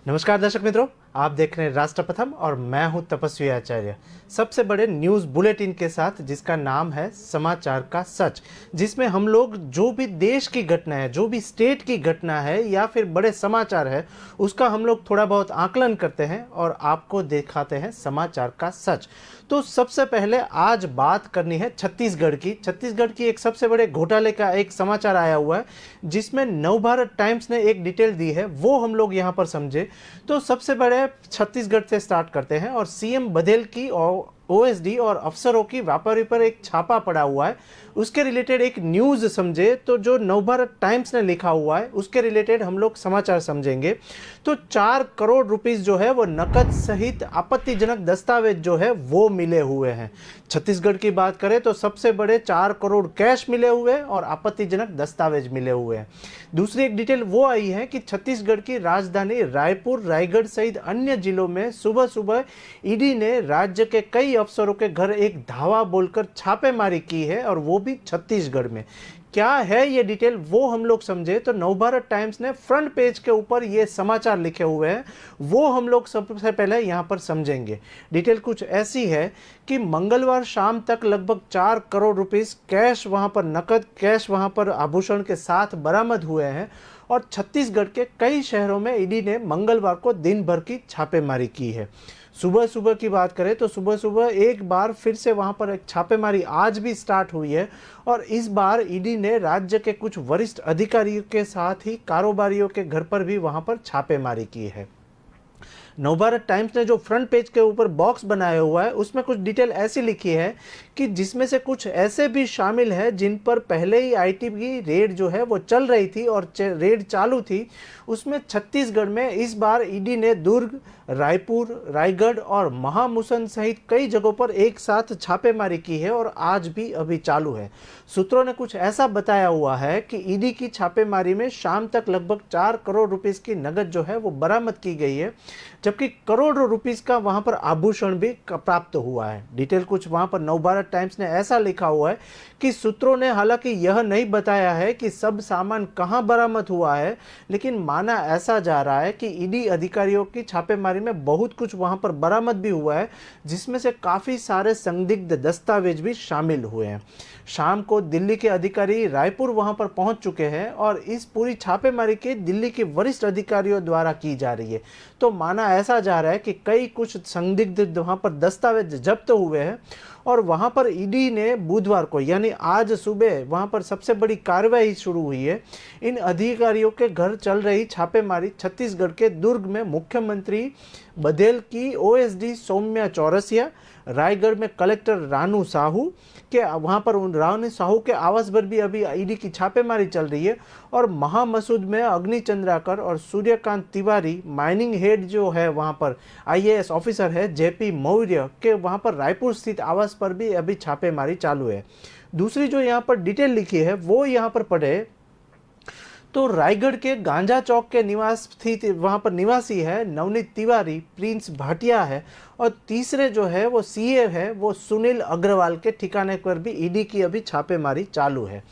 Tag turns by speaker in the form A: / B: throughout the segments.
A: नमस्कार दर्शक मित्रों, आप देख रहे हैं राष्ट्र प्रथम और मैं हूं तपस्वी आचार्य। सबसे बड़े न्यूज़ बुलेटिन के साथ जिसका नाम है समाचार का सच, जिसमें हम लोग जो भी देश की घटना है, जो भी स्टेट की घटना है या फिर बड़े समाचार है, उसका हम लोग थोड़ा बहुत आकलन करते हैं और आपको दिखाते हैं समाचार का सच। तो सबसे पहले आज बात करनी है छत्तीसगढ़ की। छत्तीसगढ़ की एक सबसे बड़े घोटाले का एक समाचार आया हुआ है, जिसमें नवभारत टाइम्स ने एक डिटेल दी है, वो हम लोग यहाँ पर समझे। तो सबसे बड़े छत्तीसगढ़ से स्टार्ट करते हैं और सीएम बघेल की और ओएसडी और अफसरों की व्यापारी पर एक छापा पड़ा हुआ है, उसके रिलेटेड एक न्यूज़ समझे। तो जो नवभारत टाइम्स ने लिखा हुआ है उसके रिलेटेड हम लोग समाचार समझेंगे। तो 4 करोड़ रुपीस जो है वो नकद सहित आपत्तिजनक दस्तावेज जो है वो मिले हुए हैं। छत्तीसगढ़ की बात करें तो सबसे बड़े 4 करोड़ कैश मिले हुए हैं और आपत्तिजनक दस्तावेज मिले हुए हैं। दूसरी एक डिटेल वो आई है कि छत्तीसगढ़ की राजधानी रायपुर, रायगढ़ सहित अन्य जिलों में सुबह सुबह ईडी ने राज्य के कई अफसरों के घर एक धावा बोलकर छापेमारी की है, और वो भी छत्तीसगढ़ में। क्या है ये डिटेल वो हम लोग समझे। तो नवभारत टाइम्स ने फ्रंट पेज के ऊपर ये समाचार लिखे हुए हैं, वो हम लोग सबसे पहले यहाँ पर समझेंगे। डिटेल कुछ ऐसी है कि मंगलवार शाम तक लगभग 4 करोड़ रुपीस कैश वहाँ पर, नकद कैश वहाँ पर आभूषण के साथ बरामद हुए हैं। और छत्तीसगढ़ के कई शहरों में ईडी ने मंगलवार को दिन भर की छापेमारी की है। सुबह सुबह की बात करें तो सुबह सुबह एक बार फिर से वहां पर एक छापेमारी आज भी स्टार्ट हुई है, और इस बार ईडी ने राज्य के कुछ वरिष्ठ अधिकारियों के साथ ही कारोबारियों के घर पर भी वहां पर छापेमारी की है। नवभारत टाइम्स ने जो फ्रंट पेज के ऊपर बॉक्स बनाया हुआ है उसमें कुछ डिटेल ऐसी लिखी है कि जिसमें से कुछ ऐसे भी शामिल है जिन पर पहले ही आईटी की रेड जो है वो चल रही थी और रेड चालू थी। उसमें छत्तीसगढ़ में इस बार ईडी ने दुर्ग, रायपुर, रायगढ़ और महामुसन सहित कई जगहों पर एक साथ छापेमारी की है और आज भी अभी चालू है। सूत्रों ने कुछ ऐसा बताया हुआ है कि ईडी की छापेमारी में शाम तक लगभग 4 करोड़ रुपीस की नकद जो है वो बरामद की गई है, जबकि करोड़ों रुपीस का वहां पर आभूषण भी प्राप्त हुआ है। डिटेल कुछ वहां पर नवभारत टाइम्स ने ऐसा लिखा हुआ है कि सूत्रों ने हालांकि यह नहीं बताया है कि सब सामान कहां बरामद हुआ है, लेकिन माना ऐसा जा रहा है कि ईडी अधिकारियों की छापेमारी में बहुत कुछ वहां पर बरामद भी हुआ है, जिसमें से काफी सारे संदिग्ध दस्तावेज भी शामिल हुए हैं। शाम को दिल्ली के अधिकारी रायपुर वहां पर पहुंच चुके हैं और इस पूरी छापेमारी की दिल्ली के वरिष्ठ अधिकारियों द्वारा की जा रही है। तो माना ऐसा जा रहा है कि कई कुछ संदिग्ध वहां पर दस्तावेज जब्त हुए हैं, और वहां पर ईडी ने बुधवार को यानी आज सुबह वहां पर सबसे बड़ी कार्रवाई शुरू हुई है। इन अधिकारियों के घर चल रही छापेमारी छत्तीसगढ़ के दुर्ग में मुख्यमंत्री बघेल की ओएसडी सौम्या चौरसिया, रायगढ़ में कलेक्टर रानू साहू के वहां पर उन रानू साहू के आवास पर भी अभी ईडी की छापेमारी चल रही है, और महामसूद में अग्नि चंद्राकर और सूर्यकांत तिवारी माइनिंग हेड जो है वहां पर आईएएस ऑफिसर है जेपी मौर्य के वहां पर रायपुर स्थित आवास पर भी अभी छापेमारी चालू है। दूसरी जो यहाँ पर डिटेल लिखी है वो यहाँ पर पढ़े तो रायगढ़ के गांजा चौक के निवास स्थित वहां पर निवासी है नवनीत तिवारी, प्रिंस भाटिया है, और तीसरे जो है वो सीए है वो सुनील अग्रवाल के ठिकाने पर भी ईडी की अभी छापेमारी चालू है।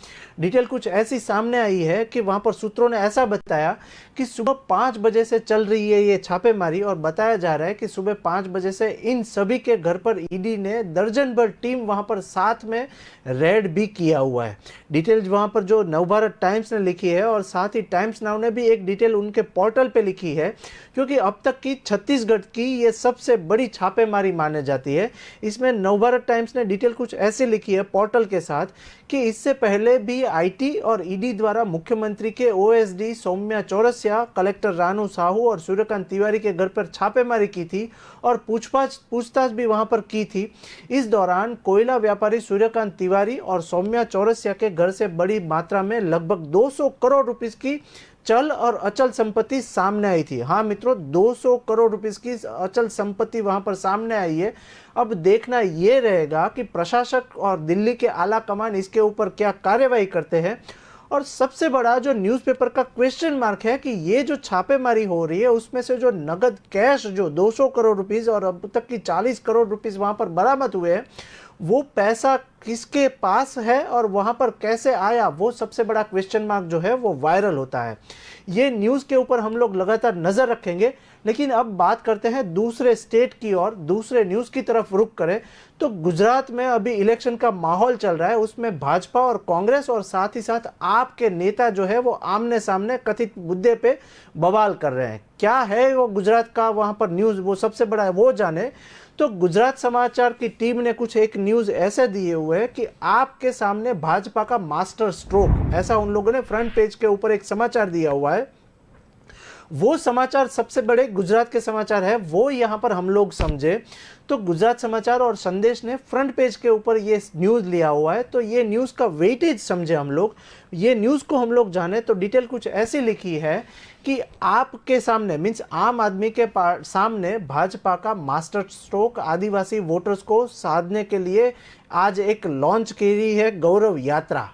A: डिटेल कुछ ऐसी सामने आई है कि वहां पर सूत्रों ने ऐसा बताया कि सुबह 5 बजे से चल रही है ये छापेमारी, और बताया जा रहा है कि सुबह 5 बजे से इन सभी के घर पर ईडी ने दर्जन भर टीम वहां पर साथ में रेड भी किया हुआ है। डिटेल वहां पर जो नवभारत टाइम्स ने लिखी है, और साथ ही टाइम्स नाउ ने भी एक डिटेल उनके पोर्टल पे लिखी है, क्योंकि अब तक की छत्तीसगढ़ की ये सबसे बड़ी छापेमारी माने जाती है। इसमें नवभारत टाइम्स ने डिटेल कुछ ऐसे लिखी है पोर्टल के साथ कि इससे पहले भी आईटी और ईडी द्वारा मुख्यमंत्री के ओएसडी सौम्या चौरसिया, कलेक्टर रानू साहू और सूर्यकांत तिवारी के घर पर छापेमारी की थी और पूछताछ भी वहां पर की थी। इस दौरान कोयला व्यापारी सूर्यकांत तिवारी और सौम्या चौरसिया के घर से बड़ी मात्रा में लगभग 200 करोड़ रुपीस की चल और अचल संपत्ति सामने आई थी। हाँ मित्रों, 200 करोड़ रुपीस की अचल संपत्ति वहां पर सामने आई है। अब देखना ये रहेगा कि प्रशासक और दिल्ली के आला कमान इसके ऊपर क्या कार्रवाई करते हैं। और सबसे बड़ा जो न्यूज़पेपर का क्वेश्चन मार्क है कि ये जो छापेमारी हो रही है उसमें से जो नगद कैश जो 200 करोड़ रुपीस और अब तक की 40 करोड़ रुपीस वहां पर बरामद हुए हैं, वो पैसा किसके पास है और वहां पर कैसे आया, वो सबसे बड़ा क्वेश्चन मार्क जो है वो वायरल होता है। ये न्यूज़ के ऊपर हम लोग लगातार नज़र रखेंगे। लेकिन अब बात करते हैं दूसरे स्टेट की और दूसरे न्यूज़ की तरफ रुख करें तो गुजरात में अभी इलेक्शन का माहौल चल रहा है। उसमें भाजपा और कांग्रेस और साथ ही साथ आप के नेता जो है वो आमने सामने कथित मुद्दे पे बवाल कर रहे हैं। क्या है वो गुजरात का वहाँ पर न्यूज़ वो सबसे बड़ा है वो जाने। तो गुजरात समाचार की टीम ने कुछ एक न्यूज़ ऐसे दिए हुए है कि आपके सामने भाजपा का मास्टर स्ट्रोक, ऐसा उन लोगों ने फ्रंट पेज के ऊपर एक समाचार दिया हुआ है। वो समाचार सबसे बड़े गुजरात के समाचार है, वो यहाँ पर हम लोग समझे तो गुजरात समाचार और संदेश ने फ्रंट पेज के ऊपर ये न्यूज़ लिया हुआ है। तो ये न्यूज़ का वेटेज समझे हम लोग, ये न्यूज़ को हम लोग जाने तो डिटेल कुछ ऐसी लिखी है कि आपके सामने मीन्स आम आदमी के सामने भाजपा का मास्टर स्ट्रोक आदिवासी वोटर्स को साधने के लिए आज एक लॉन्च की है गौरव यात्रा।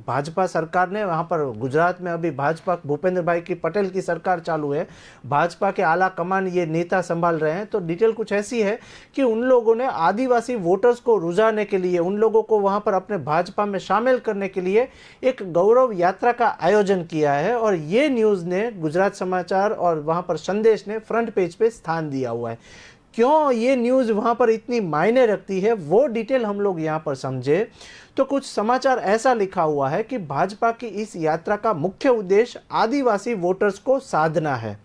A: भाजपा सरकार ने वहाँ पर गुजरात में अभी भाजपा भूपेंद्र भाई की पटेल की सरकार चालू है, भाजपा के आला कमान ये नेता संभाल रहे हैं। तो डिटेल कुछ ऐसी है कि उन लोगों ने आदिवासी वोटर्स को रुझाने के लिए, उन लोगों को वहाँ पर अपने भाजपा में शामिल करने के लिए एक गौरव यात्रा का आयोजन किया है। और ये न्यूज़ ने गुजरात समाचार और वहाँ पर संदेश ने फ्रंट पेज पे स्थान दिया हुआ है। क्यों ये न्यूज़ वहाँ पर इतनी मायने रखती है वो डिटेल हम लोग यहाँ पर समझे तो कुछ समाचार ऐसा लिखा हुआ है कि भाजपा की इस यात्रा का मुख्य उद्देश्य आदिवासी वोटर्स को साधना है।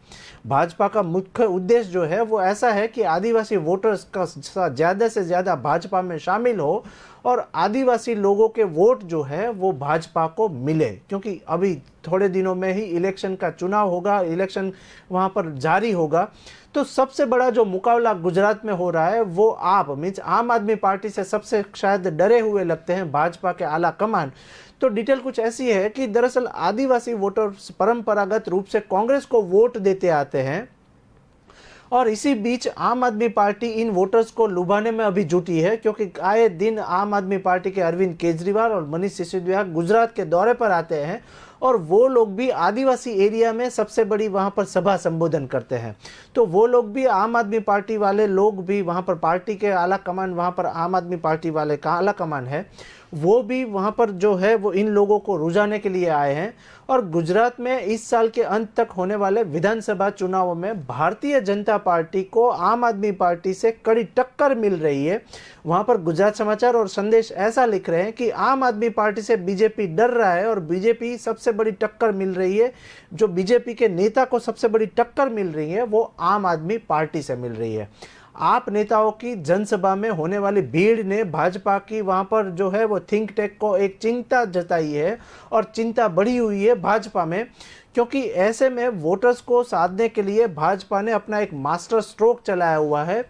A: भाजपा का मुख्य उद्देश्य जो है वो ऐसा है कि आदिवासी वोटर्स का ज़्यादा से ज़्यादा भाजपा में शामिल हो और आदिवासी लोगों के वोट जो है वो भाजपा को मिले, क्योंकि अभी थोड़े दिनों में ही इलेक्शन का चुनाव होगा, इलेक्शन वहाँ पर जारी होगा। तो सबसे बड़ा जो मुकाबला गुजरात में हो रहा है वो आप मीन्स आम आदमी पार्टी से सबसे शायद डरे हुए लगते हैं भाजपा के आला कमान। तो डिटेल कुछ ऐसी है कि दरअसल आदिवासी वोटर्स परंपरागत रूप से कांग्रेस को वोट देते आते हैं और इसी बीच आम आदमी पार्टी इन वोटर्स को लुभाने में अभी जुटी है, क्योंकि आए दिन आम आदमी पार्टी के अरविंद केजरीवाल और मनीष सिसोदिया गुजरात के दौरे पर आते हैं और वो लोग भी आदिवासी एरिया में सबसे बड़ी वहाँ पर सभा संबोधन करते हैं। तो वो लोग भी आम आदमी पार्टी वाले लोग भी वहाँ पर पार्टी के आला कमान, वहाँ पर आम आदमी पार्टी वाले का आला कमान है, वो भी वहाँ पर जो है वो इन लोगों को रुझाने के लिए आए हैं। और गुजरात में इस साल के अंत तक होने वाले विधानसभा चुनावों में भारतीय जनता पार्टी को आम आदमी पार्टी से कड़ी टक्कर मिल रही है। वहाँ पर गुजरात समाचार और संदेश ऐसा लिख रहे हैं कि आम आदमी पार्टी से बीजेपी डर रहा है और बीजेपी सबसे बड़ी टक्कर मिल रही है, जो बीजेपी के नेता को सबसे बड़ी टक्कर मिल रही है वो आम आदमी पार्टी से मिल रही है। आप नेताओं की जनसभा में होने वाली भीड़ ने भाजपा की वहाँ पर जो है वो थिंक टैंक को एक चिंता जताई है और चिंता बढ़ी हुई है भाजपा में, क्योंकि ऐसे में वोटर्स को साधने के लिए भाजपा ने अपना एक मास्टर स्ट्रोक चलाया हुआ है।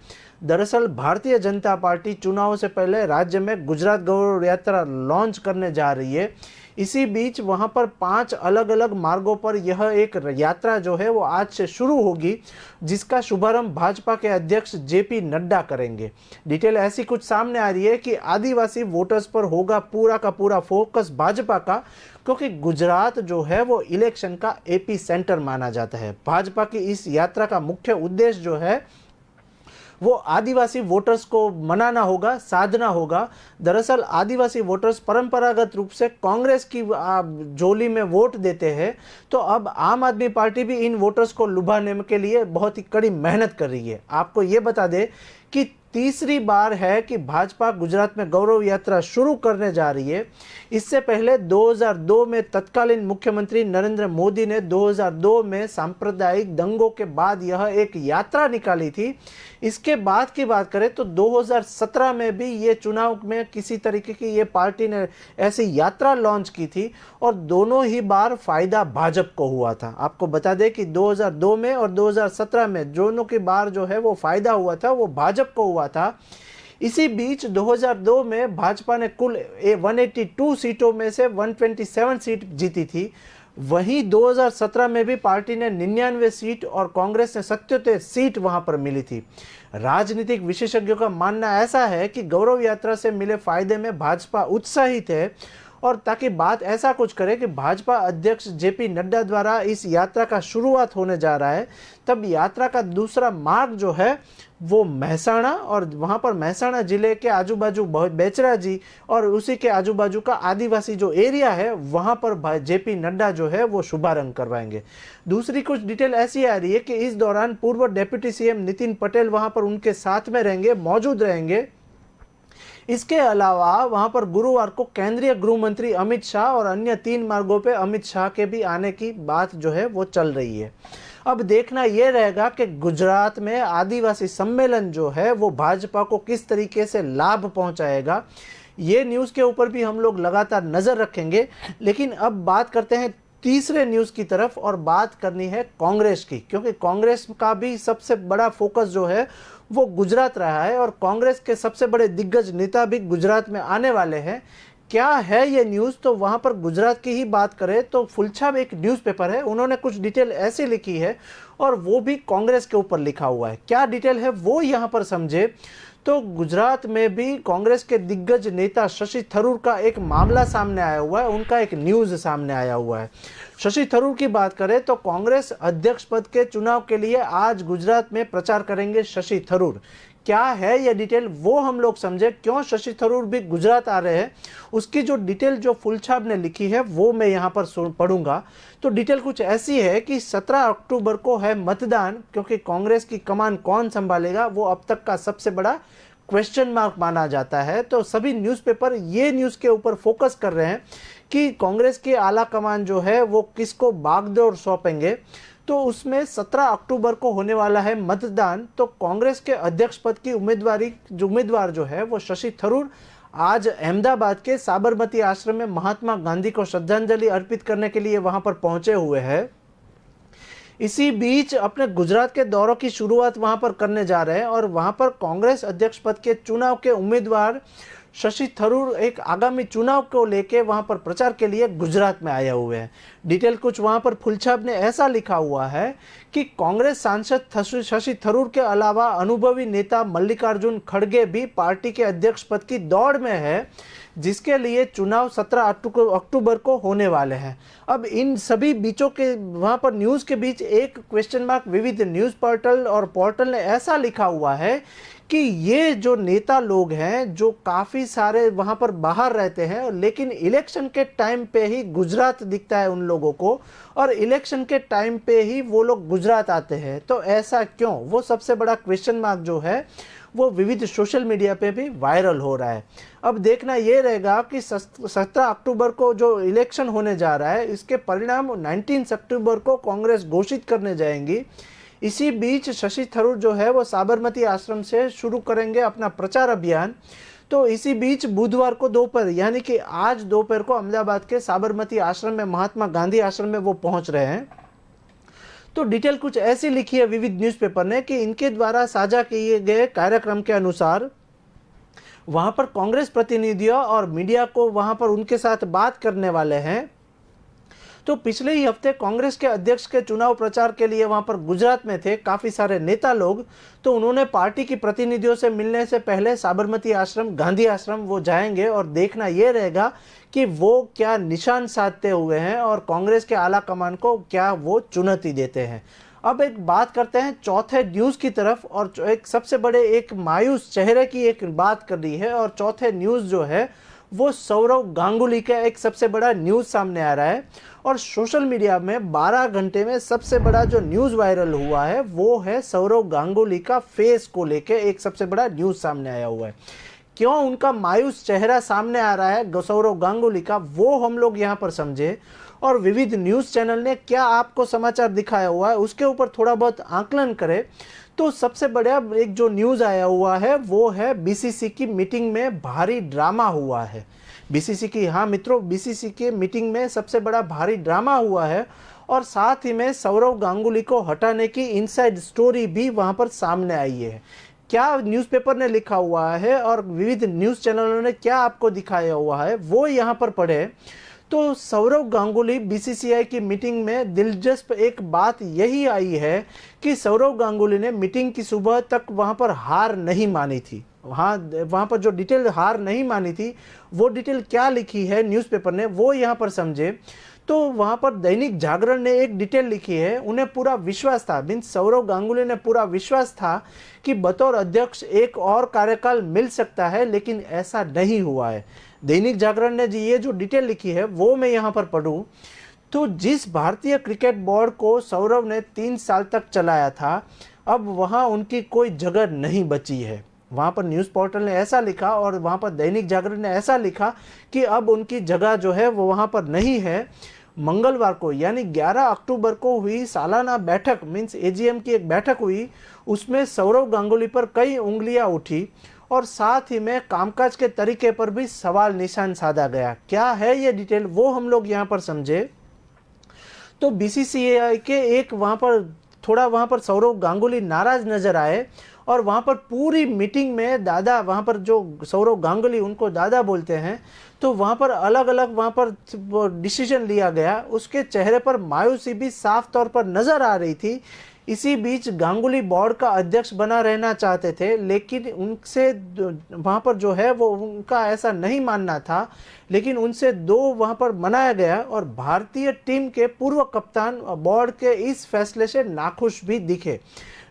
A: दरअसल भारतीय जनता पार्टी चुनाव से पहले राज्य में गुजरात गौरव यात्रा लॉन्च करने जा रही है। इसी बीच वहां पर 5 अलग अलग मार्गों पर यह एक यात्रा जो है वो आज से शुरू होगी, जिसका शुभारंभ भाजपा के अध्यक्ष जेपी नड्डा करेंगे। डिटेल ऐसी कुछ सामने आ रही है कि आदिवासी वोटर्स पर होगा पूरा का पूरा फोकस भाजपा का, क्योंकि गुजरात जो है वो इलेक्शन का एपी सेंटर माना जाता है। भाजपा की इस यात्रा का मुख्य उद्देश्य जो है वो आदिवासी वोटर्स को मनाना होगा, साधना होगा। दरअसल आदिवासी वोटर्स परंपरागत रूप से कांग्रेस की झोली में वोट देते हैं, तो अब आम आदमी पार्टी भी इन वोटर्स को लुभाने के लिए बहुत ही कड़ी मेहनत कर रही है। आपको ये बता दें कि तीसरी बार है कि भाजपा गुजरात में गौरव यात्रा शुरू करने जा रही है। इससे पहले 2002 में तत्कालीन मुख्यमंत्री नरेंद्र मोदी ने 2002 में सांप्रदायिक दंगों के बाद यह एक यात्रा निकाली थी। इसके बाद की बात करें तो 2017 में भी ये चुनाव में किसी तरीके की ये पार्टी ने ऐसी यात्रा लॉन्च की थी और दोनों ही बार फायदा भाजपा को हुआ था। आपको बता दें कि 2002 में और 2017 में दोनों की बार जो है वो फायदा हुआ था वो भाजपा को हुआ था। इसी बीच 2002 में भाजपा ने कुल 182 सीटों में से 127 सीट जीती थी। वहीं 2017 में भी पार्टी ने 99 सीट और कांग्रेस ने 77 सीट वहां पर मिली थी। राजनीतिक विशेषज्ञों का मानना ऐसा है कि गौरव यात्रा से मिले फायदे में भाजपा उत्साहित है और ताकि बात ऐसा कुछ करे कि भाजपा अध्यक्ष जेपी नड्डा द्वारा इस यात्रा का शुरुआत होने जा रहा है, तब यात्रा का दूसरा मार्ग जो है वो महसाणा, और वहाँ पर महसाणा जिले के आजू बाजू बेचरा जी और उसी के आजू बाजू का आदिवासी जो एरिया है वहाँ पर जेपी नड्डा जो है वो शुभारंभ करवाएंगे। दूसरी कुछ डिटेल ऐसी आ रही है कि इस दौरान पूर्व डिप्टी सीएम नितिन पटेल वहाँ पर उनके साथ में रहेंगे, मौजूद रहेंगे। इसके अलावा वहां पर गुरुवार को केंद्रीय गृह मंत्री अमित शाह और अन्य 3 मार्गों पे अमित शाह के भी आने की बात जो है वो चल रही है। अब देखना यह रहेगा कि गुजरात में आदिवासी सम्मेलन जो है वो भाजपा को किस तरीके से लाभ पहुंचाएगा। ये न्यूज़ के ऊपर भी हम लोग लगातार नज़र रखेंगे। लेकिन अब बात करते हैं तीसरे न्यूज़ की तरफ, और बात करनी है कांग्रेस की, क्योंकि कांग्रेस का भी सबसे बड़ा फोकस जो है वो गुजरात रहा है और कांग्रेस के सबसे बड़े दिग्गज नेता भी गुजरात में आने वाले हैं। क्या है ये न्यूज़, तो वहाँ पर गुजरात की ही बात करें तो फुलछाब एक न्यूज़पेपर है, उन्होंने कुछ डिटेल ऐसे लिखी है और वो भी कांग्रेस के ऊपर लिखा हुआ है। क्या डिटेल है वो यहाँ पर समझे तो गुजरात में भी कांग्रेस के दिग्गज नेता शशि थरूर का एक मामला सामने आया हुआ है, उनका एक न्यूज़ सामने आया हुआ है। शशि थरूर की बात करें तो कांग्रेस अध्यक्ष पद के चुनाव के लिए आज गुजरात में प्रचार करेंगे शशि थरूर। क्या है ये डिटेल वो हम लोग समझे, क्यों शशि थरूर भी गुजरात आ रहे हैं, उसकी जो डिटेल जो फुलछाब ने लिखी है वो मैं यहाँ पर पढ़ूंगा। तो डिटेल कुछ ऐसी है कि 17 अक्टूबर को है मतदान, क्योंकि कांग्रेस की कमान कौन संभालेगा वो अब तक का सबसे बड़ा क्वेश्चन मार्क माना जाता है। तो सभी न्यूज़पेपर ये न्यूज़ के ऊपर फोकस कर रहे हैं कि कांग्रेस की आला कमान जो है वो किसको बागडोर सौंपेंगे। तो उसमें 17 अक्टूबर को होने वाला है मतदान। तो कांग्रेस के अध्यक्ष पद की उम्मीदवार जो है वो शशि थरूर आज अहमदाबाद के साबरमती आश्रम में महात्मा गांधी को श्रद्धांजलि अर्पित करने के लिए वहां पर पहुंचे हुए हैं। इसी बीच अपने गुजरात के दौरों की शुरुआत वहां पर करने जा रहे हैं और वहां पर कांग्रेस अध्यक्ष पद के चुनाव के उम्मीदवार शशि थरूर एक आगामी चुनाव को लेके वहां पर प्रचार के लिए गुजरात में आए हुए हैं। डिटेल कुछ वहां पर फुलछाब ने ऐसा लिखा हुआ है कि कांग्रेस सांसद शशि थरूर के अलावा अनुभवी नेता मल्लिकार्जुन खड़गे भी पार्टी के अध्यक्ष पद की दौड़ में है, जिसके लिए चुनाव 17 अक्टूबर को होने वाले हैं। अब इन सभी बीचों के वहां पर न्यूज़ के बीच एक क्वेश्चन मार्क विविध न्यूज़ पोर्टल ने ऐसा लिखा हुआ है कि ये जो नेता लोग हैं जो काफ़ी सारे वहाँ पर बाहर रहते हैं, लेकिन इलेक्शन के टाइम पे ही गुजरात दिखता है उन लोगों को, और इलेक्शन के टाइम पे ही वो लोग गुजरात आते हैं। तो ऐसा क्यों, वो सबसे बड़ा क्वेश्चन मार्क जो है वो विविध सोशल मीडिया पे भी वायरल हो रहा है। अब देखना ये रहेगा कि 17 अक्टूबर को जो इलेक्शन होने जा रहा है इसके परिणाम 19 अक्टूबर को कांग्रेस घोषित करने जाएंगी। इसी बीच शशि थरूर जो है वो साबरमती आश्रम से शुरू करेंगे अपना प्रचार अभियान। तो इसी बीच बुधवार को दोपहर यानी कि आज दोपहर को अहमदाबाद के साबरमती आश्रम में महात्मा गांधी आश्रम में वो पहुंच रहे हैं। तो डिटेल कुछ ऐसी लिखी है विविध न्यूज़पेपर ने कि इनके द्वारा साझा किए गए कार्यक्रम के अनुसार वहां पर कांग्रेस प्रतिनिधियों और मीडिया को वहां पर उनके साथ बात करने वाले हैं। तो पिछले ही हफ्ते कांग्रेस के अध्यक्ष के चुनाव प्रचार के लिए वहां पर गुजरात में थे काफ़ी सारे नेता लोग। तो उन्होंने पार्टी की प्रतिनिधियों से मिलने से पहले साबरमती आश्रम, गांधी आश्रम वो जाएंगे और देखना ये रहेगा कि वो क्या निशान साधते हुए हैं और कांग्रेस के आला कमान को क्या वो चुनौती देते हैं। अब एक बात करते हैं चौथे न्यूज़ की तरफ, और एक सबसे बड़े एक मायूस चेहरे की एक बात कर रही है। और चौथे न्यूज़ जो है वो सौरव गांगुली का एक सबसे बड़ा न्यूज़ सामने आ रहा है। और सोशल मीडिया में 12 घंटे में सबसे बड़ा जो न्यूज़ वायरल हुआ है वो है सौरव गांगुली का फेस को लेके एक सबसे बड़ा न्यूज़ सामने आया हुआ है। क्यों उनका मायूस चेहरा सामने आ रहा है सौरव गांगुली का, वो हम लोग यहाँ पर समझे। और विविध न्यूज़ चैनल ने क्या आपको समाचार दिखाया हुआ है उसके ऊपर थोड़ा बहुत आकलन करें तो सबसे बड़ा एक जो न्यूज़ आया हुआ है वो है बीसीसी की मीटिंग में भारी ड्रामा हुआ है। बीसीसी की, हाँ मित्रों, बीसीसी की मीटिंग में सबसे बड़ा भारी ड्रामा हुआ है और साथ ही में सौरव गांगुली को हटाने की इनसाइड स्टोरी भी वहाँ पर सामने आई है। क्या न्यूज़पेपर ने लिखा हुआ है और विविध न्यूज़ चैनलों ने क्या आपको दिखाया हुआ है वो यहाँ पर पढ़े। तो सौरव गांगुली बीसीसीआई की मीटिंग में दिलचस्प एक बात यही आई है कि सौरव गांगुली ने मीटिंग की सुबह तक वहां पर हार नहीं मानी थी। हाँ, वहाँ पर जो डिटेल हार नहीं मानी थी, वो डिटेल क्या लिखी है न्यूज़पेपर ने, वो यहाँ पर समझे। तो वहाँ पर दैनिक जागरण ने एक डिटेल लिखी है, उन्हें पूरा विश्वास था, मीन्स सौरव गांगुली ने पूरा विश्वास था कि बतौर अध्यक्ष एक और कार्यकाल मिल सकता है, लेकिन ऐसा नहीं हुआ है। दैनिक जागरण ने जी ये जो डिटेल लिखी है वो मैं यहाँ पर पढ़ूँ तो जिस भारतीय क्रिकेट बोर्ड को सौरव ने 3 साल तक चलाया था, अब वहाँ उनकी कोई जगह नहीं बची है। वहाँ पर न्यूज़ पोर्टल ने ऐसा लिखा और वहाँ पर दैनिक जागरण ने ऐसा लिखा कि अब उनकी जगह जो है वो वहाँ पर नहीं है। मंगलवार को यानी 11 अक्टूबर को हुई सालाना बैठक, मीन्स एजीएम की एक बैठक हुई, उसमें सौरव गांगुली पर कई उंगलियां उठी और साथ ही में कामकाज के तरीके पर भी सवाल निशान साधा गया। क्या है ये डिटेल, वो हम लोग यहाँ पर समझे। तो बीसीसीआई के एक वहाँ पर सौरव गांगुली नाराज नजर आए और वहाँ पर पूरी मीटिंग में दादा, वहाँ पर जो सौरव गांगुली उनको दादा बोलते हैं, तो वहाँ पर अलग अलग वहाँ पर डिसीजन लिया गया। उसके चेहरे पर मायूसी भी साफ तौर पर नजर आ रही थी। इसी बीच गांगुली बोर्ड का अध्यक्ष बना रहना चाहते थे, लेकिन उनसे वहाँ पर जो है वो उनका ऐसा नहीं मानना था, लेकिन उनसे 2 वहाँ पर मनाया गया और भारतीय टीम के पूर्व कप्तान बोर्ड के इस फैसले से नाखुश भी दिखे।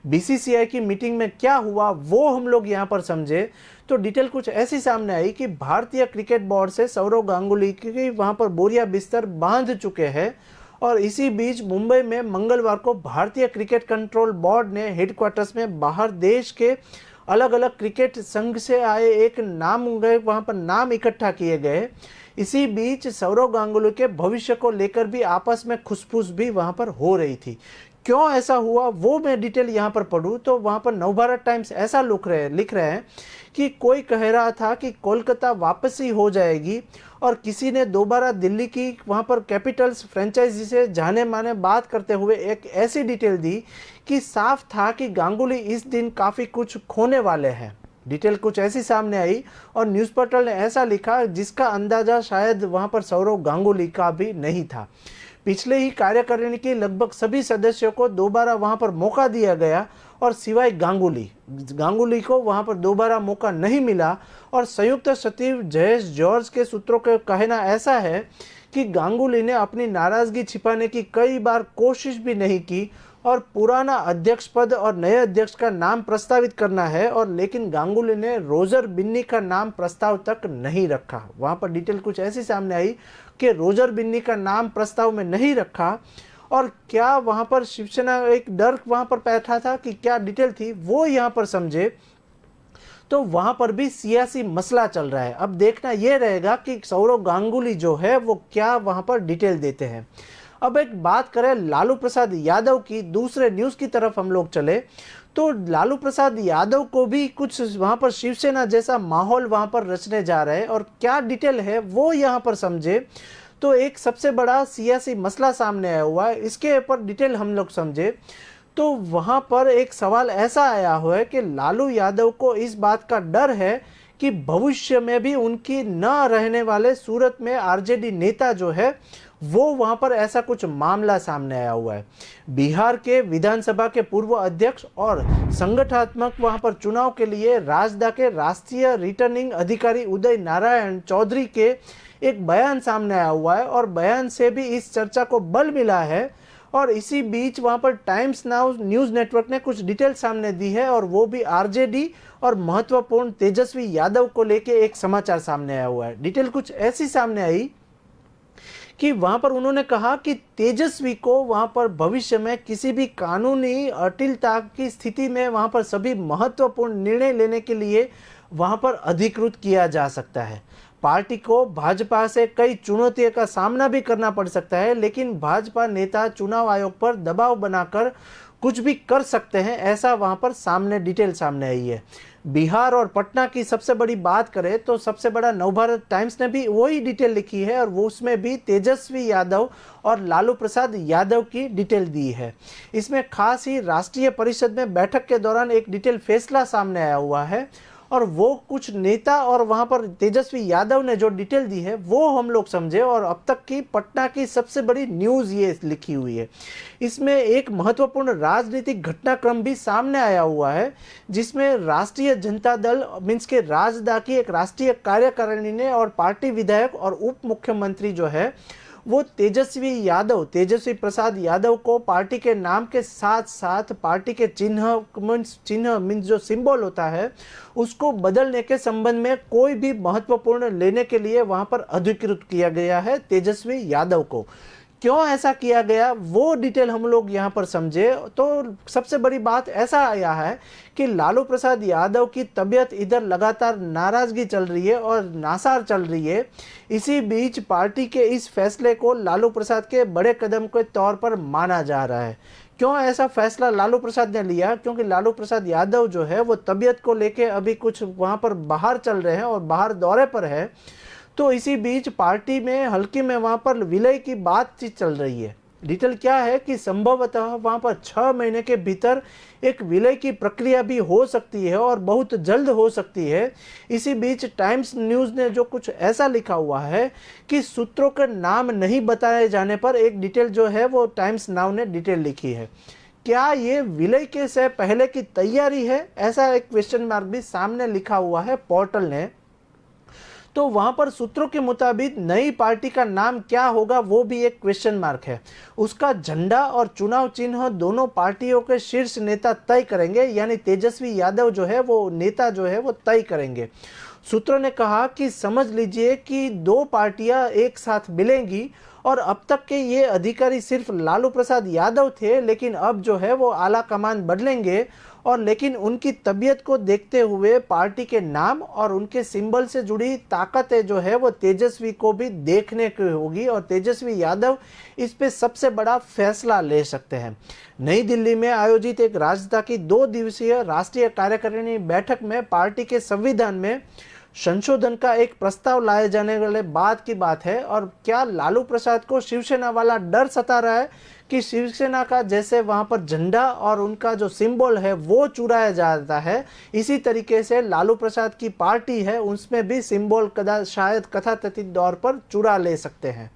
A: बीसीसीआई की मीटिंग में क्या हुआ वो हम लोग यहाँ पर समझे तो डिटेल कुछ ऐसी सामने आई कि भारतीय क्रिकेट बोर्ड से सौरव गांगुली की वहाँ पर बोरिया बिस्तर बांध चुके हैं। और इसी बीच मुंबई में मंगलवार को भारतीय क्रिकेट कंट्रोल बोर्ड ने हेडक्वार्टर्स में बाहर देश के अलग अलग क्रिकेट संघ से आए एक नाम गए, वहाँ पर नाम इकट्ठा किए गए। इसी बीच सौरव गांगुली के भविष्य को लेकर भी आपस में खुसफुस भी वहाँ पर हो रही थी। क्यों ऐसा हुआ वो मैं डिटेल यहाँ पर पढ़ूँ तो वहाँ पर नवभारत टाइम्स ऐसा लिख रहे हैं कि कोई कह रहा था कि कोलकाता वापसी हो जाएगी और किसी ने दोबारा दिल्ली की वहाँ पर कैपिटल्स फ्रेंचाइजी से जाने माने बात करते हुए एक ऐसी डिटेल दी कि साफ था कि गांगुली इस दिन काफ़ी कुछ खोने वाले हैं। डिटेल कुछ ऐसी सामने आई और न्यूज़ पोर्टल ने ऐसा लिखा जिसका अंदाज़ा शायद वहाँ पर सौरव गांगुली का भी नहीं था। पिछले ही कार्यकारिणी के लगभग सभी सदस्यों को दोबारा वहां पर मौका दिया गया और सिवाय गांगुली को वहां पर दोबारा मौका नहीं मिला। और संयुक्त सचिव जयेश जॉर्ज के सूत्रों का कहना ऐसा है कि गांगुली ने अपनी नाराजगी छिपाने की कई बार कोशिश भी नहीं की और पुराना अध्यक्ष पद और नए अध्यक्ष का नाम प्रस्तावित करना है, और लेकिन गांगुली ने रोजर बिन्नी का नाम प्रस्ताव तक नहीं रखा। वहाँ पर डिटेल कुछ ऐसी सामने आई कि रोजर बिन्नी का नाम प्रस्ताव में नहीं रखा। और क्या वहाँ पर शिवसेना एक डर वहाँ पर बैठा था कि क्या डिटेल थी वो यहाँ पर समझे। तो वहाँ पर भी सियासी मसला चल रहा है। अब देखना ये रहेगा कि सौरव गांगुली जो है वो क्या वहाँ पर डिटेल देते हैं। अब एक बात करें लालू प्रसाद यादव की, दूसरे न्यूज़ की तरफ हम लोग चले तो लालू प्रसाद यादव को भी कुछ वहाँ पर शिवसेना जैसा माहौल वहाँ पर रचने जा रहे हैं और क्या डिटेल है वो यहाँ पर समझे। तो एक सबसे बड़ा सियासी मसला सामने आया हुआ है, इसके ऊपर डिटेल हम लोग समझे तो वहाँ पर एक सवाल ऐसा आया हुआ है कि लालू यादव को इस बात का डर है कि भविष्य में भी उनकी न रहने वाले सूरत में आरजेडी नेता जो है वो वहाँ पर ऐसा कुछ मामला सामने आया हुआ है। बिहार के विधानसभा के पूर्व अध्यक्ष और संगठनात्मक वहाँ पर चुनाव के लिए राजदा के राष्ट्रीय रिटर्निंग अधिकारी उदय नारायण चौधरी के एक बयान सामने आया हुआ है और बयान से भी इस चर्चा को बल मिला है। और इसी बीच वहाँ पर टाइम्स नाउ न्यूज़ नेटवर्क ने कुछ डिटेल सामने दी है और वो भी आरजेडी और महत्वपूर्ण तेजस्वी यादव को लेके एक समाचार सामने आया हुआ है। डिटेल कुछ ऐसी सामने आई कि वहाँ पर उन्होंने कहा कि तेजस्वी को वहाँ पर भविष्य में किसी भी कानूनी अटिलता की स्थिति में वहाँ पर सभी महत्वपूर्ण निर्णय लेने के लिए वहाँ पर अधिकृत किया जा सकता है। पार्टी को भाजपा से कई चुनौतियों का सामना भी करना पड़ सकता है, लेकिन भाजपा नेता चुनाव आयोग पर दबाव बनाकर कुछ भी कर सकते हैं, ऐसा वहाँ पर सामने डिटेल सामने आई है। बिहार और पटना की सबसे बड़ी बात करें तो सबसे बड़ा नवभारत टाइम्स ने भी वही डिटेल लिखी है और वो उसमें भी तेजस्वी यादव और लालू प्रसाद यादव की डिटेल दी है। इसमें खास ही राष्ट्रीय परिषद में बैठक के दौरान एक डिटेल फैसला सामने आया हुआ है और वो कुछ नेता और वहाँ पर तेजस्वी यादव ने जो डिटेल दी है वो हम लोग समझे, और अब तक की पटना की सबसे बड़ी न्यूज़ ये लिखी हुई है। इसमें एक महत्वपूर्ण राजनीतिक घटनाक्रम भी सामने आया हुआ है, जिसमें राष्ट्रीय जनता दल मीन्स के राजदा की एक राष्ट्रीय कार्यकारिणी ने और पार्टी विधायक और उप मुख्यमंत्री जो है वो तेजस्वी प्रसाद यादव को पार्टी के नाम के साथ साथ पार्टी के चिन्ह मीन्स जो सिंबल होता है उसको बदलने के संबंध में कोई भी महत्वपूर्ण लेने के लिए वहां पर अधिकृत किया गया है तेजस्वी यादव को। क्यों ऐसा किया गया वो डिटेल हम लोग यहाँ पर समझे तो सबसे बड़ी बात ऐसा आया है कि लालू प्रसाद यादव की तबीयत इधर लगातार नाराजगी चल रही है और नासार चल रही है। इसी बीच पार्टी के इस फैसले को लालू प्रसाद के बड़े कदम के तौर पर माना जा रहा है। क्यों ऐसा फैसला लालू प्रसाद ने लिया? क्योंकि लालू प्रसाद यादव जो है वो तबीयत को लेके अभी कुछ वहाँ पर बाहर चल रहे हैं और बाहर दौरे पर है। तो इसी बीच पार्टी में हल्के में वहाँ पर विलय की बातचीत चल रही है। डिटेल क्या है कि संभवतः वहाँ पर 6 महीने के भीतर एक विलय की प्रक्रिया भी हो सकती है और बहुत जल्द हो सकती है। इसी बीच टाइम्स न्यूज़ ने जो कुछ ऐसा लिखा हुआ है कि सूत्रों के नाम नहीं बताए जाने पर एक डिटेल जो है वो टाइम्स नाउ ने डिटेल लिखी है। क्या ये विलय के से पहले की तैयारी है? ऐसा एक क्वेश्चन मार्क भी सामने लिखा हुआ है पोर्टल ने। तो वहां पर सूत्रों के मुताबिक नई पार्टी का नाम क्या होगा वो भी एक क्वेश्चन मार्क है। उसका झंडा और चुनाव चिन्ह दोनों पार्टियों के शीर्ष नेता तय करेंगे, यानी तेजस्वी यादव जो है वो नेता जो है वो तय करेंगे। सूत्रों ने कहा कि समझ लीजिए कि 2 पार्टियां एक साथ मिलेंगी और अब तक के ये अधिकारी सिर्फ लालू प्रसाद यादव थे, लेकिन अब जो है वो आला कमान बदलेंगे और लेकिन उनकी तबीयत को देखते हुए पार्टी के नाम और उनके सिंबल से जुड़ी ताकतें जो है वो तेजस्वी को भी देखने की होगी और तेजस्वी यादव इस पे सबसे बड़ा फैसला ले सकते हैं। नई दिल्ली में आयोजित एक राजदा की 2 दिवसीय राष्ट्रीय कार्यकारिणी बैठक में पार्टी के संविधान में संशोधन का एक प्रस्ताव लाए जाने वाले बात की बात है। और क्या लालू प्रसाद को शिवसेना वाला डर सता रहा है कि शिवसेना का जैसे वहां पर झंडा और उनका जो सिंबल है वो चुराया जाता है, इसी तरीके से लालू प्रसाद की पार्टी है उसमें भी सिंबल शायद कथाकथित तौर पर चुरा ले सकते हैं।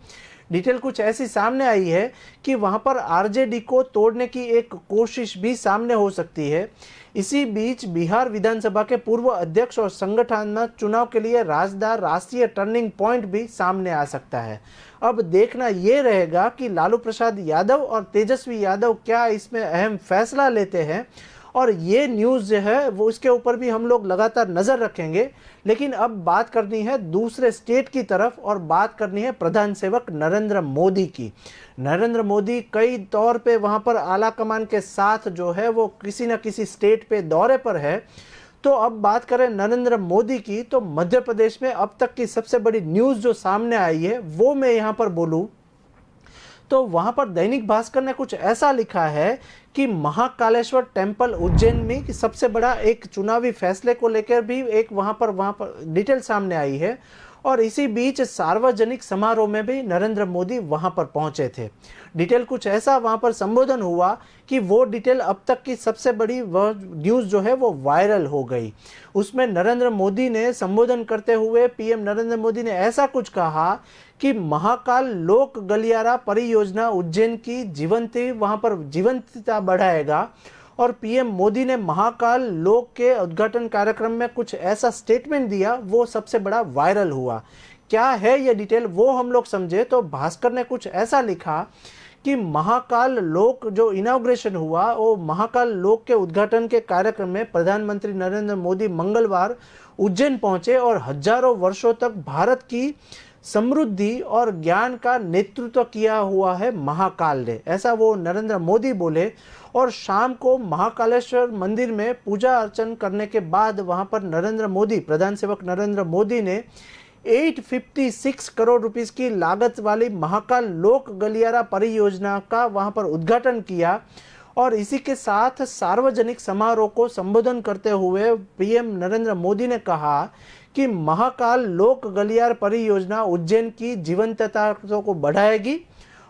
A: डिटेल कुछ ऐसी सामने आई है कि वहां पर आरजेडी को तोड़ने की एक कोशिश भी सामने हो सकती है। इसी बीच बिहार विधानसभा के पूर्व अध्यक्ष और संगठनात्मक चुनाव के लिए राजदार राष्ट्रीय टर्निंग पॉइंट भी सामने आ सकता है। अब देखना ये रहेगा कि लालू प्रसाद यादव और तेजस्वी यादव क्या इसमें अहम फैसला लेते हैं, और ये न्यूज़ जो है वो इसके ऊपर भी हम लोग लगातार नज़र रखेंगे। लेकिन अब बात करनी है दूसरे स्टेट की तरफ और बात करनी है प्रधान सेवक नरेंद्र मोदी की। नरेंद्र मोदी कई तौर पे वहाँ पर आला कमान के साथ जो है वो किसी न किसी स्टेट पे दौरे पर है। तो अब बात करें नरेंद्र मोदी की, तो मध्य प्रदेश में अब तक की सबसे बड़ी न्यूज़ जो सामने आई है वो मैं यहाँ पर बोलूँ तो वहां पर दैनिक भास्कर ने कुछ ऐसा लिखा है कि महाकालेश्वर टेम्पल उज्जैन में सबसे बड़ा एक चुनावी फैसले को लेकर भी एक वहां पर डिटेल सामने आई है। और इसी बीच सार्वजनिक समारोह में भी नरेंद्र मोदी वहां पर पहुंचे थे। डिटेल कुछ ऐसा वहां पर संबोधन हुआ कि वो डिटेल अब तक की सबसे बड़ी वह न्यूज़ जो है वो वायरल हो गई। उसमें नरेंद्र मोदी ने संबोधन करते हुए पीएम नरेंद्र मोदी ने ऐसा कुछ कहा कि महाकाल लोक गलियारा परियोजना उज्जैन की वहां पर जीवंतता बढ़ाएगा। और पीएम मोदी ने महाकाल लोक के उद्घाटन कार्यक्रम में कुछ ऐसा स्टेटमेंट दिया, वो सबसे बड़ा वायरल हुआ। क्या है ये डिटेल वो हम लोग समझे तो भास्कर ने कुछ ऐसा लिखा कि महाकाल लोक जो इनॉग्रेशन हुआ वो महाकाल लोक के उद्घाटन के कार्यक्रम में प्रधानमंत्री नरेंद्र मोदी मंगलवार उज्जैन पहुंचे और हजारों वर्षों तक भारत की समृद्धि और ज्ञान का नेतृत्व किया हुआ है महाकाल ने, ऐसा वो नरेंद्र मोदी बोले। और शाम को महाकालेश्वर मंदिर में पूजा अर्चन करने के बाद वहां पर प्रधान सेवक नरेंद्र मोदी ने 856 करोड़ रुपीस की लागत वाली महाकाल लोक गलियारा परियोजना का वहां पर उद्घाटन किया। और इसी के साथ सार्वजनिक समारोह को संबोधन करते हुए पीएम नरेंद्र मोदी ने कहा कि महाकाल लोक गलियार परियोजना उज्जैन की जीवंतता को बढ़ाएगी।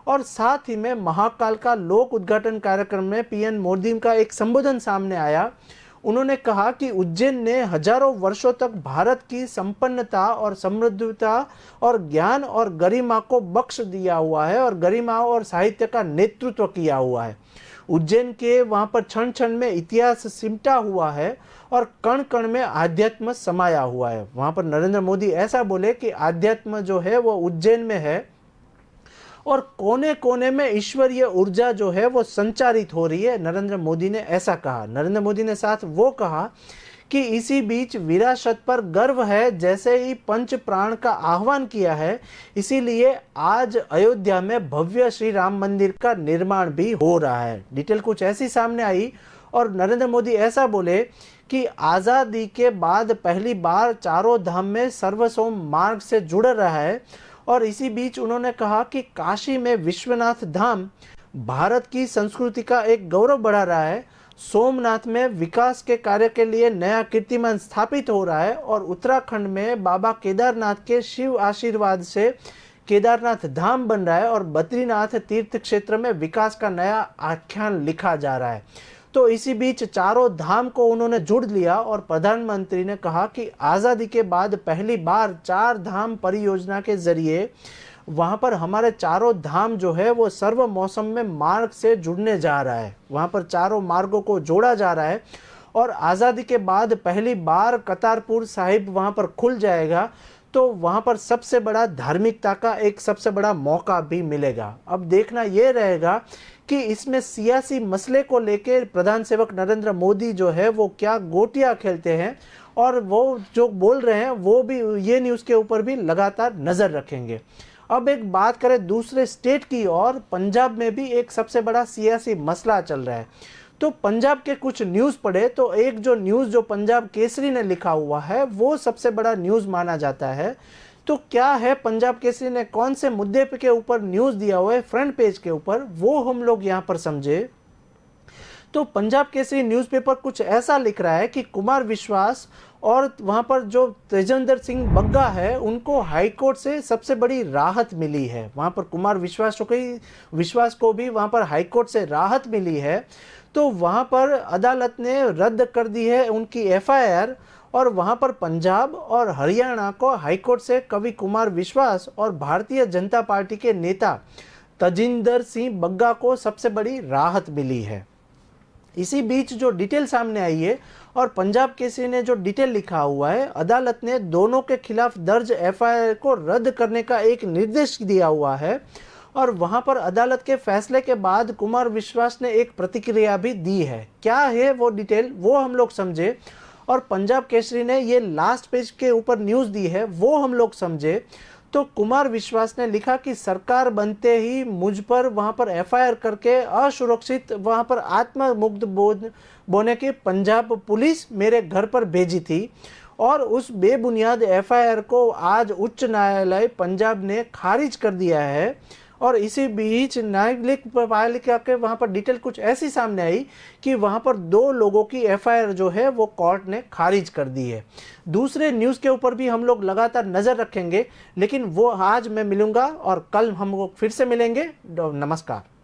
A: और साथ ही में महाकाल का लोक उद्घाटन कार्यक्रम में पीएम मोदी का एक संबोधन सामने आया। उन्होंने कहा कि उज्जैन ने हजारों वर्षों तक भारत की संपन्नता और समृद्धता और ज्ञान और गरिमा को बख्श दिया हुआ है और गरिमा और साहित्य का नेतृत्व किया हुआ है। उज्जैन के वहाँ पर क्षण क्षण में इतिहास सिमटा हुआ है और कण कण में आध्यात्म समाया हुआ है। वहाँ पर नरेंद्र मोदी ऐसा बोले कि आध्यात्म जो है वो उज्जैन में है और कोने कोने में ईश्वरीय ऊर्जा जो है वो संचारित हो रही है। नरेंद्र मोदी ने ऐसा कहा। नरेंद्र मोदी ने साथ वो कहा कि इसी बीच विरासत पर गर्व है, जैसे ही पंच प्राण का आह्वान किया है, इसीलिए आज अयोध्या में भव्य श्री राम मंदिर का निर्माण भी हो रहा है। डिटेल कुछ ऐसी सामने आई और नरेंद्र मोदी ऐसा बोले कि आज़ादी के बाद पहली बार चारों धाम में सर्वसोम मार्ग से जुड़ रहा है। और इसी बीच उन्होंने कहा कि काशी में विश्वनाथ धाम भारत की संस्कृति का एक गौरव बढ़ा रहा है। सोमनाथ में विकास के कार्य के लिए नया कीर्तिमान स्थापित हो रहा है और उत्तराखंड में बाबा केदारनाथ के शिव आशीर्वाद से केदारनाथ धाम बन रहा है और बद्रीनाथ तीर्थ क्षेत्र में विकास का नया आख्यान लिखा जा रहा है। तो इसी बीच चारों धाम को उन्होंने जुड़ लिया और प्रधानमंत्री ने कहा कि आज़ादी के बाद पहली बार 4 धाम परियोजना के जरिए वहाँ पर हमारे चारों धाम जो है वो सर्व मौसम में मार्ग से जुड़ने जा रहा है। वहाँ पर चारों मार्गों को जोड़ा जा रहा है और आज़ादी के बाद पहली बार करतारपुर साहिब वहाँ पर खुल जाएगा। तो वहाँ पर सबसे बड़ा धार्मिकता का एक सबसे बड़ा मौका भी मिलेगा। अब देखना ये रहेगा कि इसमें सियासी मसले को लेकर प्रधान सेवक नरेंद्र मोदी जो है वो क्या गोटियां खेलते हैं और वो जो बोल रहे हैं वो भी ये न्यूज़ के ऊपर भी लगातार नज़र रखेंगे। अब एक बात करें दूसरे स्टेट की और पंजाब में भी एक सबसे बड़ा सियासी मसला चल रहा है। तो पंजाब के कुछ न्यूज़ पढ़े तो एक जो न्यूज़ जो पंजाब केसरी ने लिखा हुआ है वो सबसे बड़ा न्यूज़ माना जाता है। तो क्या है पंजाब केसरी ने कौन से मुद्दे के ऊपर न्यूज़ दिया हुआ है फ्रंट पेज के ऊपर, वो हम लोग यहाँ पर समझे। तो पंजाब केसरी न्यूज़पेपर कुछ ऐसा लिख रहा है कि कुमार विश्वास और वहाँ पर जो तेजेंद्र सिंह बग्गा है उनको हाईकोर्ट से सबसे बड़ी राहत मिली है। वहाँ पर कुमार विश्वास को भी वहाँ पर हाईकोर्ट से राहत मिली है। तो वहाँ पर अदालत ने रद्द कर दी है उनकी एफआईआर और वहाँ पर पंजाब और हरियाणा को हाईकोर्ट से कवि कुमार विश्वास और भारतीय जनता पार्टी के नेता तजिंदर सिंह बग्गा को सबसे बड़ी राहत मिली है। इसी बीच जो डिटेल सामने आई है और पंजाब केसरी ने जो डिटेल लिखा हुआ है, अदालत ने दोनों के खिलाफ दर्ज एफआईआर को रद्द करने का एक निर्देश दिया हुआ है और वहां पर अदालत के फैसले के बाद कुमार विश्वास ने एक प्रतिक्रिया भी दी है। क्या है वो डिटेल वो हम लोग समझे और पंजाब केसरी ने ये लास्ट पेज के ऊपर न्यूज़ दी है वो हम लोग समझे। तो कुमार विश्वास ने लिखा कि सरकार बनते ही मुझ पर वहाँ पर एफआईआर करके असुरक्षित वहाँ पर आत्ममुग्ध बोने की पंजाब पुलिस मेरे घर पर भेजी थी और उस बेबुनियाद एफआईआर को आज उच्च न्यायालय पंजाब ने खारिज कर दिया है। और इसी बीच न्यायिक पालिका के वहाँ पर डिटेल कुछ ऐसी सामने आई कि वहाँ पर 2 लोगों की एफआईआर जो है वो कोर्ट ने खारिज कर दी है। दूसरे न्यूज़ के ऊपर भी हम लोग लगातार नज़र रखेंगे, लेकिन वो आज मैं मिलूँगा और कल हम लोग फिर से मिलेंगे। नमस्कार।